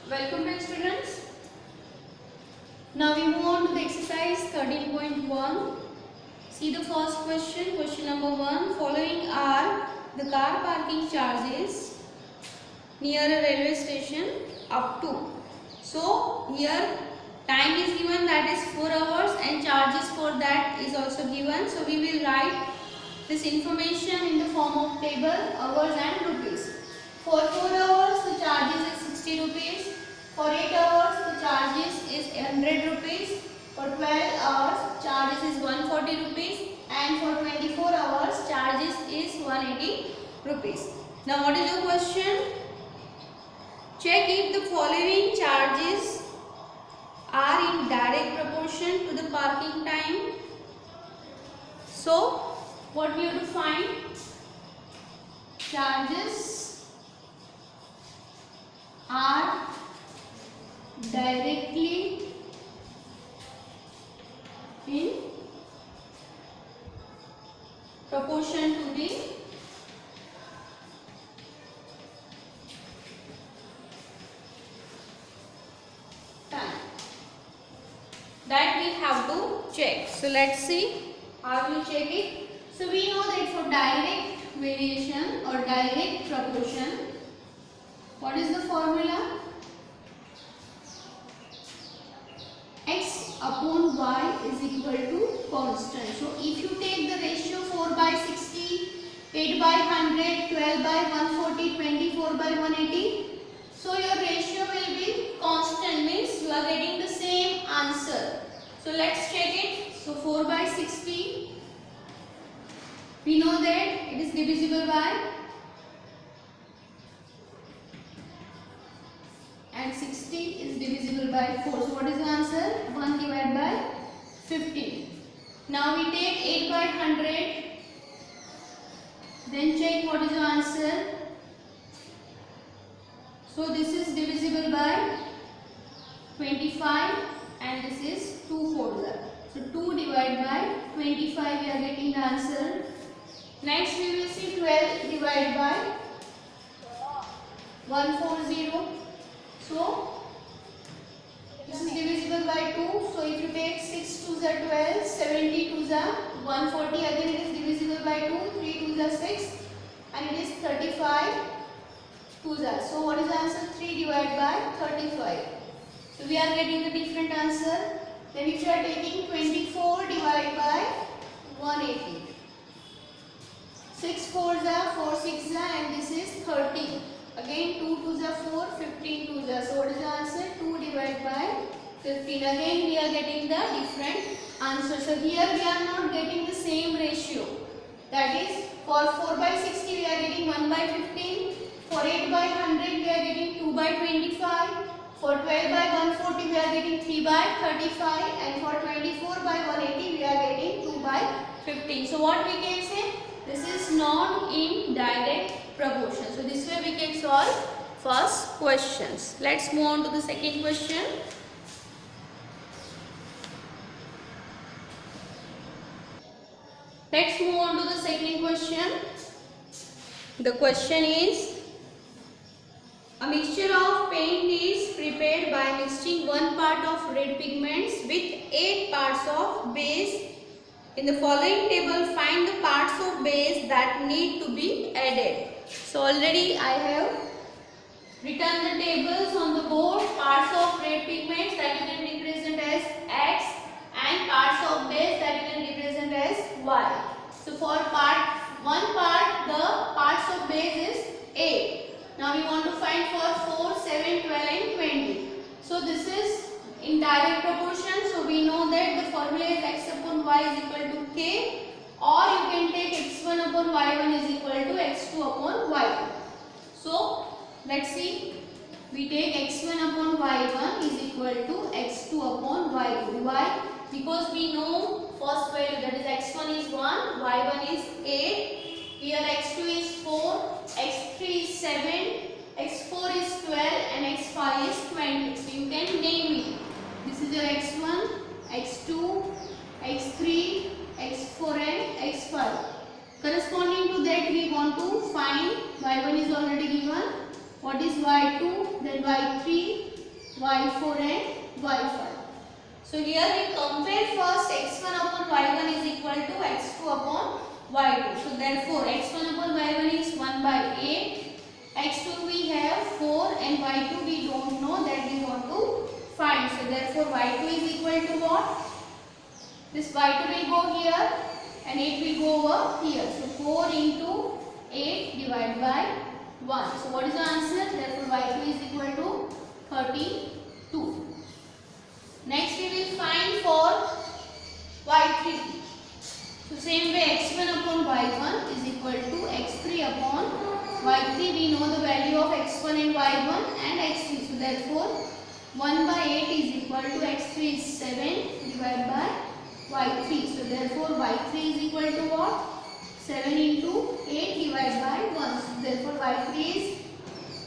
Welcome back, students. Now we move on to the exercise 13.1. See the first question. Question number 1. Following are the car parking charges near a railway station up to. So here time is given, that is 4 hours, and charges for that is also given. So we will write this information in the form of table, hours and rupees. For 4 hours the charges is 60 rupees. For 8 hours the charges is 100 rupees. For 12 hours charges is 140 rupees, and for 24 hours charges is 180 rupees. Now what is your question? Check if the following charges are in direct proportion to the parking time. So what we have to find? Charges are directly in proportion to the time. That we have to check. So let's see how we check it. So we know that for direct variation or direct proportion, what is the formula? X upon y is equal to constant. So if you take the ratio 4 by 60, 8 by 100, 12 by 140, 24 by 180, so your ratio will be constant, means you are getting the same answer. So let's check it. So 4 by 60, we know that it is divisible by, and 60 is divisible by 4. So what is the answer? 1 divided by 15. Now we take 8 by 100. Then check what is the answer. So this is divisible by 25, and this is 2 4s. So 2 divided by 25, we are getting the answer. Next we will see 12 divided by 140. So this is divisible by 2. So if you take 6 2s are 12, 70 2s are 140. Again it is divisible by 2. 3 2s are 6, and it is 35 2s are. So what is the answer? 3 divided by 35. So we are getting the different answer. Then if you are taking 24 divided by 180. 6 4s are 4 6s are, and this is 30. Again 2 2s are 4, 15 2s are. So what is the answer? 2 divided by 15. Again we are getting the different answer. So here we are not getting the same ratio. That is, for 4 by 60 we are getting 1 by 15. For 8 by 100 we are getting 2 by 25. For 12 by 140 we are getting 3 by 35. And for 24 by 180 we are getting 2 by 15. So what we can say? This is not in direct proportion. So this way we can solve first questions. Let's move on to the second question. Let's move on to the second question. The question is, a mixture of paint is prepared by mixing 1 part of red pigments with 8 parts of base. In the following table, find the parts of base that need to be added. So already I have written the tables on the board. Parts of red pigments that you can represent as X, and parts of base that you can represent as Y. So for one part, the parts of base is 8. Now we want to find for 4, 7, 12 and 20. So this is in direct proportion. So we know that the formula is x upon y is equal to k, or you can take x1 upon y1 is equal to x2 upon y2. So let's see. We take x1 upon y1 is equal to x2 upon y2. Why? Because we know first value, that is x1 is 1, y1 is 8. Here x2 is 4, x3 is 7, x4 is 12 and x5 is 20. So you can name it. This is your x1, x2, x3, x4 and x5. Corresponding to that we want to find y1 is already given. What is y2? Then y3, y4 and y5. So here we compare first x1 upon y1 is equal to x2 upon y2. So therefore x1 upon y1 is 1 by 8, x2 we have 4 and y2 we don't know, that we want to find. So therefore y2 is equal to what? This y2 will go here and 8 will go over here. So 4 into 8 divided by 1. So what is the answer? Therefore y2 is equal to 32. Next we will find for y3. So same way x1 upon y1 is equal to x3 upon y3. We know the value of x1 and y1 and x3. So therefore 1 by 8 is equal to x3 is 7 divided by y3. So therefore y3 is equal to what? 7 into 8 divided by 1. So therefore y3 is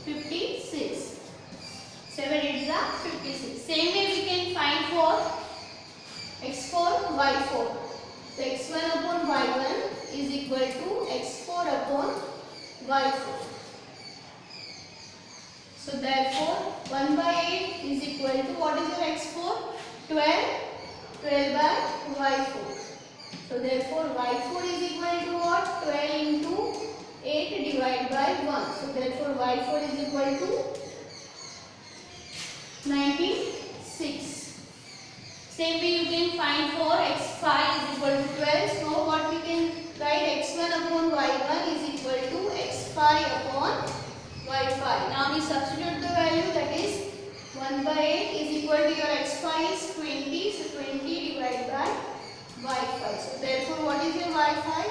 56. 7 8 is 56. Same way we can find for x4 y4. So x1 upon y1 is equal to x4 upon y4. So therefore 1 by 8 is equal to what is your x4? 12. 12 by y4. So therefore y4 is equal to what? 12 into 8 divided by 1. So therefore y4 is equal to 96. Same way you can find for x5 is equal to 12. So what we can write, x1 upon y1 is equal to x5 upon y5. Now we substitute the value, that is 1 by 8 is equal to your x5 is 20. So 20 divided by y5. So therefore what is your y5?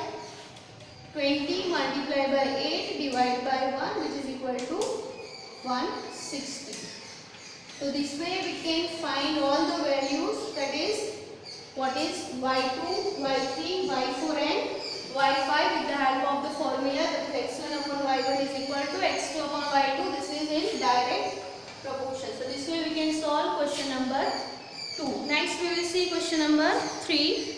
20 multiplied by 8 divided by 1, which is equal to 160. So this way we can find all the values, that is what is y2, y3, y4 and y5 with the help of the formula, that is x1 upon y1 is equal to x2 upon y2. This is in direct proportion. So this way we can solve question number 2. Next we will see question number 3.